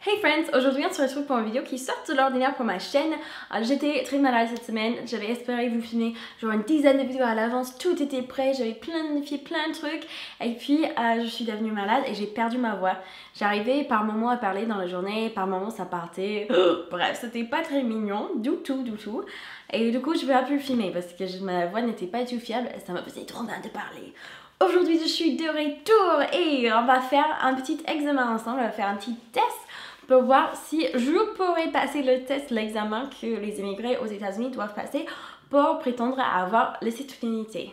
Hey friends, aujourd'hui on se retrouve pour une vidéo qui sort de l'ordinaire pour ma chaîne. J'étais très malade cette semaine, j'avais espéré vous filmer genre une dizaine de vidéos à l'avance, tout était prêt, j'avais planifié plein de trucs et puis je suis devenue malade et j'ai perdu ma voix. J'arrivais par moments à parler dans la journée, par moments ça partait, bref c'était pas très mignon, du tout. Et du coup je ne vais plus filmer parce que ma voix n'était pas du tout fiable et ça me faisait trop mal de parler. Aujourd'hui je suis de retour et on va faire un petit examen ensemble, on va faire un petit test pour voir si je pourrais passer le test, l'examen que les immigrés aux États-Unis doivent passer pour prétendre à avoir la citoyenneté.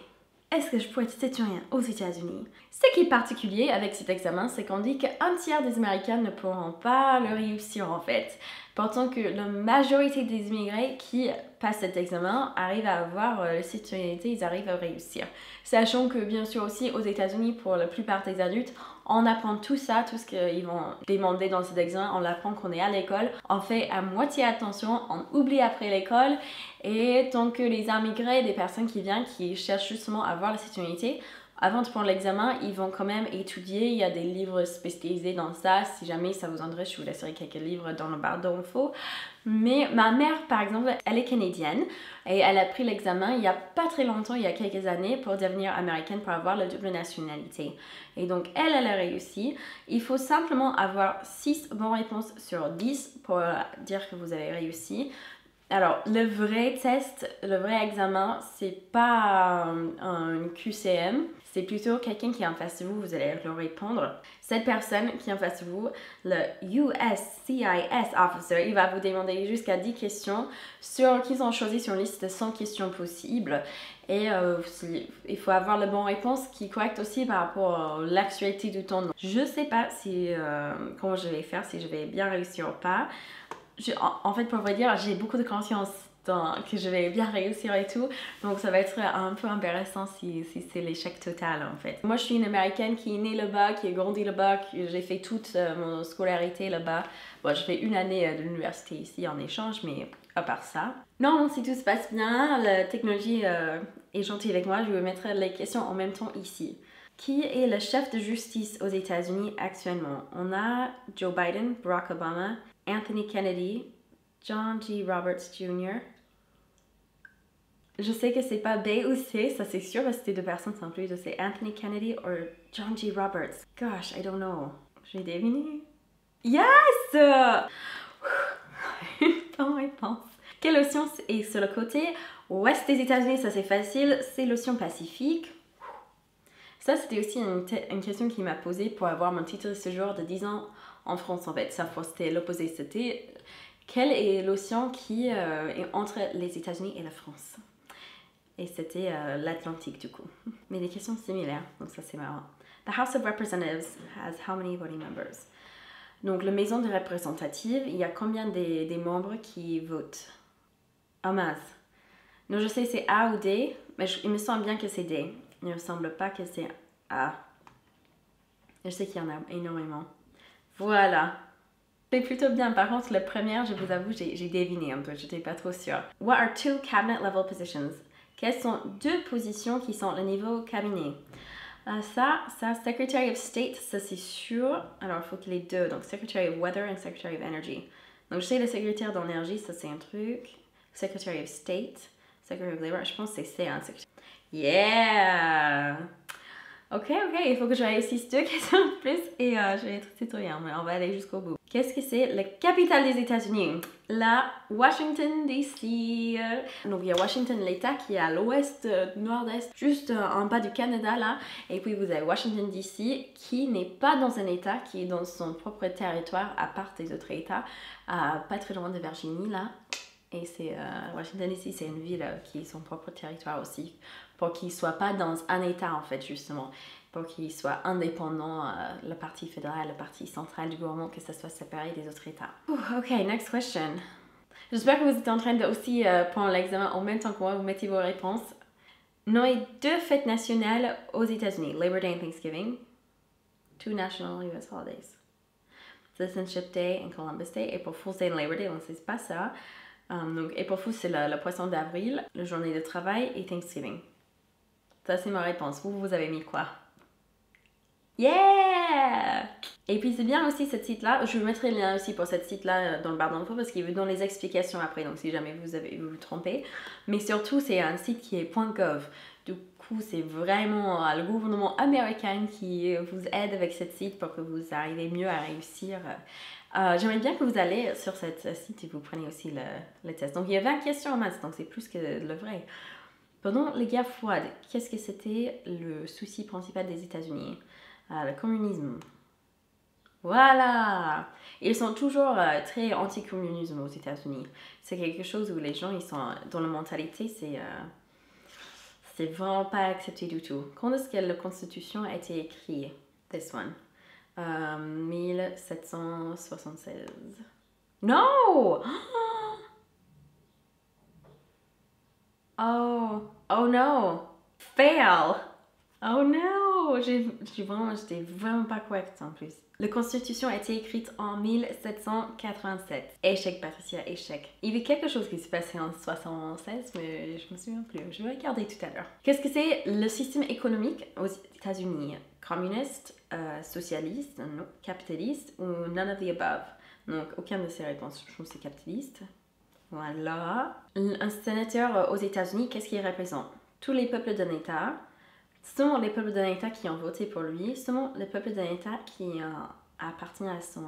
Est-ce que je pourrais être citoyen aux États-Unis? Ce qui est particulier avec cet examen, c'est qu'on dit qu'un tiers des Américains ne pourront pas le réussir en fait. Pourtant que la majorité des immigrés qui passent cet examen arrivent à avoir la citoyenneté, ils arrivent à réussir. Sachant que bien sûr aussi aux États-Unis, pour la plupart des adultes, on apprend tout ça, tout ce qu'ils vont demander dans cet examen, on l'apprend qu'on est à l'école, on fait à moitié attention, on oublie après l'école, et tant que les immigrés, des personnes qui viennent, qui cherchent justement à avoir la citoyenneté, avant de prendre l'examen, ils vont quand même étudier, il y a des livres spécialisés dans ça, si jamais ça vous intéresse, je vous laisserai quelques livres dans le barre d'infos. Mais ma mère, par exemple, elle est canadienne et elle a pris l'examen il n'y a pas très longtemps, il y a quelques années, pour devenir américaine, pour avoir la double nationalité. Et donc, elle a réussi. Il faut simplement avoir 6 bonnes réponses sur 10 pour dire que vous avez réussi. Alors, le vrai test, le vrai examen, c'est pas un QCM, c'est plutôt quelqu'un qui est en face de vous, vous allez leur répondre. Cette personne qui est en face de vous, le USCIS officer, il va vous demander jusqu'à 10 questions qu'ils ont choisi sur une liste de 100 questions possibles. Et il faut avoir la bonne réponse qui est correcte aussi par rapport à l'actualité du temps. Je sais pas si, comment je vais faire, si je vais bien réussir ou pas. En fait, pour vrai dire, j'ai beaucoup de confiance que je vais bien réussir et tout. Donc, ça va être un peu embarrassant si c'est l'échec total, en fait. Moi, je suis une Américaine qui est née là-bas, qui a grandi là-bas, j'ai fait toute mon scolarité là-bas. Bon, je fais une année de l'université ici en échange, mais à part ça. Non, si tout se passe bien, la technologie est gentille avec moi, je vais mettre les questions en même temps ici. Qui est le chef de justice aux États-Unis actuellement? On a Joe Biden, Barack Obama, Anthony Kennedy, John G. Roberts Jr. Je sais que c'est pas B ou C, ça c'est sûr, parce que c'est deux personnes sans plus, c'est Anthony Kennedy ou John G. Roberts. Gosh, I don't know. Je vais deviner. Yes! Bonne réponse. Quel océan est sur le côté ouest des États-Unis? Ça c'est facile, c'est l'océan Pacifique. Ça, c'était aussi une question qui m'a posée pour avoir mon titre de séjour de 10 ans en France, en fait. Ça, c'était l'opposé. C'était quel est l'océan qui est entre les États-Unis et la France? Et c'était l'Atlantique, du coup. Mais des questions similaires, donc ça, c'est marrant. The House of Representatives has how many voting members? Donc, la maison des représentatives, il y a combien des membres qui votent? Oh mince. Donc, je sais c'est A ou D, mais il me semble bien que c'est D. Il ne me semble pas que c'est A. Je sais qu'il y en a énormément. Voilà. C'est plutôt bien. Par contre, la première, je vous avoue, j'ai deviné un peu. Je n'étais pas trop sûre. What are two cabinet level positions? Quelles sont deux positions qui sont au niveau cabinet? Ça, Secretary of State, ça c'est sûr. Alors, il faut qu'il y ait deux. Donc, Secretary of Weather et Secretary of Energy. Donc, je sais le secrétaire d'énergie, ça c'est un truc. Secretary of State, Secretary of Labor, je pense que c'est C, hein, Yeah! Ok, il faut que je réussisse 2 questions de plus et je vais être citoyen, mais on va aller jusqu'au bout. Qu'est-ce que c'est la capitale des États-Unis? La Washington DC. Donc il y a Washington, l'État qui est à l'ouest, nord-est, juste en bas du Canada là. Et puis vous avez Washington DC qui n'est pas dans un État, qui est dans son propre territoire à part des autres États, pas très loin de Virginie là. Et c'est Washington DC, c'est une ville qui est son propre territoire aussi, pour qu'il ne soit pas dans un État en fait justement, pour qu'il soit indépendant, la partie fédérale, la partie centrale du gouvernement, que ça soit séparé des autres États. Ok, next question. J'espère que vous êtes en train de aussi prendre l'examen en même temps que moi, vous mettez vos réponses. Nommez 2 fêtes nationales aux États-Unis, Labor Day and Thanksgiving, 2 national US holidays, Citizenship Day and Columbus Day, April Fool's Day and Labor Day, on ne sait pas ça. Donc April Fool's, c'est le poisson d'avril, la journée de travail et Thanksgiving. Ça, c'est ma réponse. Vous avez mis quoi? Yeah! Et puis c'est bien aussi cette site-là, je vous mettrai le lien aussi pour cette site-là dans le barre d'infos parce qu'il est dans les explications après, donc si jamais vous vous trompez. Mais surtout c'est un site qui est .gov. Du coup c'est vraiment le gouvernement américain qui vous aide avec cette site pour que vous arrivez mieux à réussir. J'aimerais bien que vous allez sur cette site et vous preniez aussi le test. Donc il y a 20 questions en maths, donc c'est plus que le vrai. Pendant les guerres froides, qu'est-ce que c'était le souci principal des États-Unis? Le communisme. Voilà! Ils sont toujours très anti-communisme aux États-Unis. C'est quelque chose où les gens, ils sont dans la mentalité, c'est vraiment pas accepté du tout. Quand est-ce que la Constitution a été écrite? This one. 1776. No! Oh no! Fail! Oh no! J'étais vraiment pas correcte en plus. La Constitution a été écrite en 1787. Échec, Patricia, échec. Il y avait quelque chose qui s'est passé en 76, mais je me souviens plus. Je vais regarder tout à l'heure. Qu'est-ce que c'est le système économique aux États-Unis? Communiste, socialiste, non, capitaliste ou none of the above? Donc, aucune de ces réponses. Je pense que c'est capitaliste. Voilà. Un sénateur aux États-Unis, qu'est-ce qu'il représente? Tous les peuples d'un État. Seulement les peuples d'un État qui ont voté pour lui, seulement les peuples d'un État qui appartient à son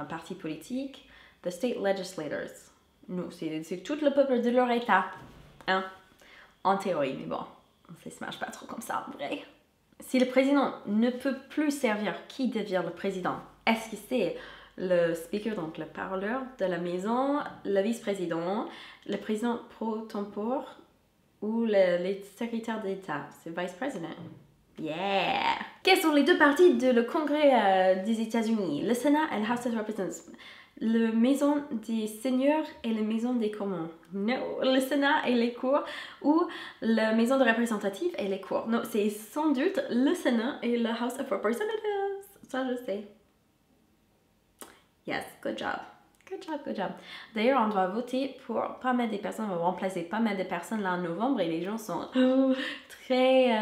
parti politique, the state legislators. Non, c'est tout le peuple de leur État. Hein? En théorie, mais bon, ça se marche pas trop comme ça en vrai. Si le président ne peut plus servir, qui devient le président? Est-ce que c'est le speaker, donc le parleur de la maison, le vice-président, le président pro tempore ou les secrétaires d'État? C'est vice-président. Yeah! Quelles sont les deux parties de le Congrès des États-Unis? Le Sénat et le House of Representatives. La maison des seigneurs et la maison des communs. Non, le Sénat et les cours ou la maison des représentatifs et les cours. Non, c'est sans doute le Sénat et le House of Representatives. Ça, je sais. Yes, good job. Good job, good job. D'ailleurs, on doit voter pour pas mal de personnes. On va remplacer pas mal de personnes là en novembre et les gens sont très...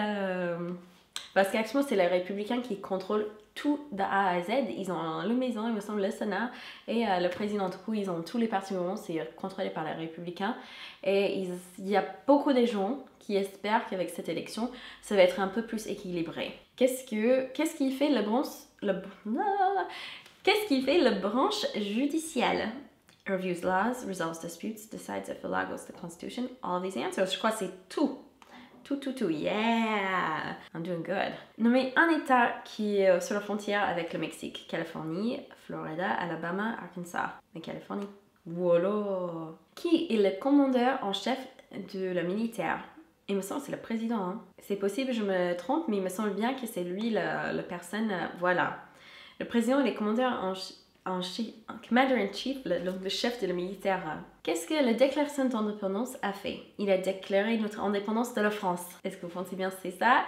Parce qu'actuellement, c'est les républicains qui contrôlent tout de A à Z. Ils ont la maison, il me semble, le Sénat et le président. Du coup, ils ont tous les partis au monde. C'est contrôlé par les républicains. Et il y a beaucoup de gens qui espèrent qu'avec cette élection, ça va être un peu plus équilibré. Qu'est-ce qui fait Qu'est-ce qui fait la branche judiciaire? Reviews laws, resolves disputes, decides if the law goes to the Constitution. All these answers. Je crois que c'est tout. Tout. Yeah! I'm doing good. Nommez un État qui est sur la frontière avec le Mexique. Californie, Florida, Alabama, Arkansas. Mais Californie. Voilà! Qui est le commandeur en chef de la militaire? Il me semble que c'est le président. Hein? C'est possible, je me trompe, mais il me semble bien que c'est lui la personne. Voilà. Le président est le commandeur commander-in-chief, le chef de la militaire. Qu'est-ce que la déclaration d'indépendance a fait? Il a déclaré notre indépendance de la France. Est-ce que vous pensez bien que c'est ça?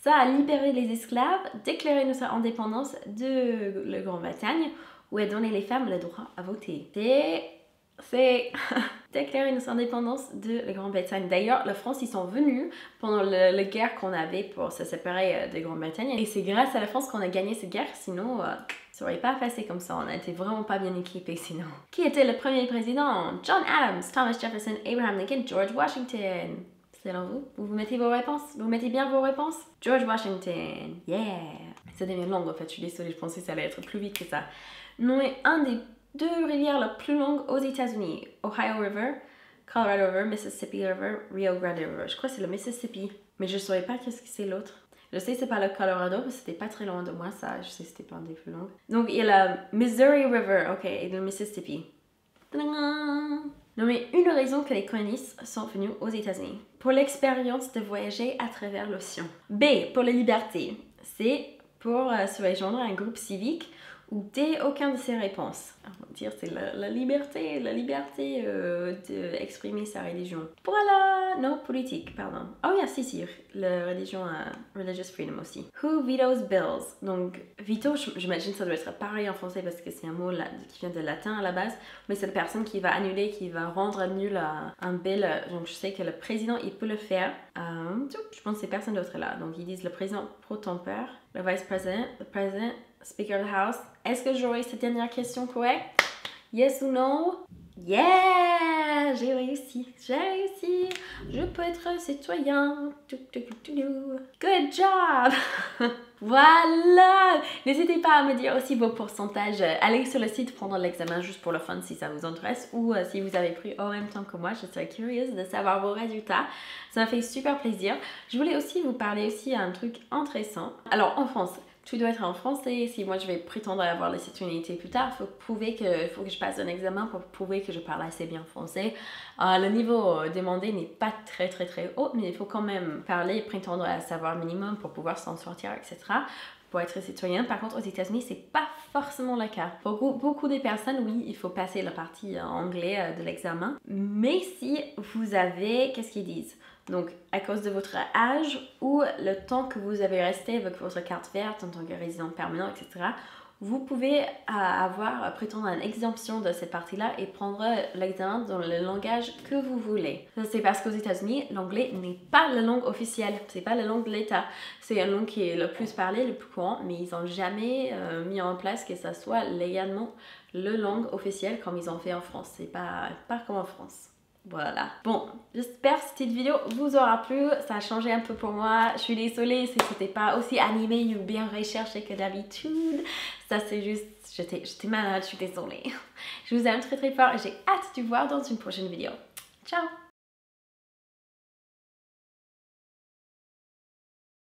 Ça a libéré les esclaves, déclaré notre indépendance de la Grande-Bretagne ou a donné les femmes le droit à voter. C'est déclarer notre indépendance de la Grande-Bretagne. D'ailleurs, la France, ils sont venus pendant la guerre qu'on avait pour se séparer de Grande-Bretagne. Et c'est grâce à la France qu'on a gagné cette guerre, sinon ça aurait pas passé comme ça. On a été vraiment pas bien équipés sinon. Qui était le premier président? John Adams, Thomas Jefferson, Abraham Lincoln, George Washington. Selon vous, vous mettez vos réponses? Vous mettez bien vos réponses? George Washington. Yeah! Ça devient long en fait, je suis désolée, je pensais que ça allait être plus vite que ça. Non, mais un des deux rivières les plus longues aux États-Unis. Ohio River, Colorado River, Mississippi River, Rio Grande River. Je crois que c'est le Mississippi. Mais je ne saurais pas qu'est-ce que c'est l'autre. Je sais que c'est pas le Colorado, parce que c'était pas très loin de moi, ça. Je sais que c'était pas un des plus longues. Donc il y a le Missouri River, ok, et le Mississippi. Non, mais une raison que les colonistes sont venus aux États-Unis. Pour l'expérience de voyager à travers l'océan. B, pour la liberté. C, pour se rejoindre à un groupe civique. Ou D, aucun de ces réponses. dire, c'est la liberté d'exprimer sa religion. Voilà, non, politique, pardon. Oh yeah, si, la religion, religious freedom aussi. Who vetoes bills? Donc, veto, j'imagine ça doit être pareil en français parce que c'est un mot qui vient de latin à la base, mais c'est la personne qui va annuler, qui va rendre nul un bill. Donc, je sais que le président, il peut le faire. Je pense que c'est personne d'autre là. Donc, ils disent le président pro tempore, le vice-président, le président, speaker of the house. Est-ce que j'aurai cette dernière question correcte? Yes ou no? Yeah! J'ai réussi. Je peux être citoyen. Good job! Voilà! N'hésitez pas à me dire aussi vos pourcentages. Allez sur le site prendre l'examen juste pour le fun si ça vous intéresse ou si vous avez pris en même temps que moi. Je serais curieuse de savoir vos résultats. Ça m'a fait super plaisir. Je voulais aussi vous parler aussi d'un truc intéressant. Alors en France, tout doit être en français. Si moi je vais prétendre avoir la citoyenneté plus tard, il faut que je passe un examen pour prouver que je parle assez bien français. Le niveau demandé n'est pas très haut, mais il faut quand même parler, prétendre à savoir minimum pour pouvoir s'en sortir, etc. Pour être citoyen. Par contre, aux États-Unis, c'est pas forcément le cas. Pour beaucoup des personnes, oui, il faut passer la partie anglais de l'examen. Mais si vous avez, qu'est-ce qu'ils disent? Donc, à cause de votre âge ou le temps que vous avez resté avec votre carte verte en tant que résident permanent, etc., vous pouvez prétendre à une exemption de cette partie-là et prendre l'examen dans le langage que vous voulez. C'est parce qu'aux États-Unis, l'anglais n'est pas la langue officielle, c'est pas la langue de l'État. C'est une langue qui est le plus parlée, le plus courant, mais ils n'ont jamais mis en place que ça soit légalement la langue officielle comme ils ont fait en France. C'est pas comme en France. Voilà. Bon, j'espère que cette vidéo vous aura plu. Ça a changé un peu pour moi. Je suis désolée si c'était pas aussi animé ou bien recherché que d'habitude. Ça c'est juste, j'étais malade, je suis désolée. Je vous aime très fort et j'ai hâte de vous voir dans une prochaine vidéo. Ciao!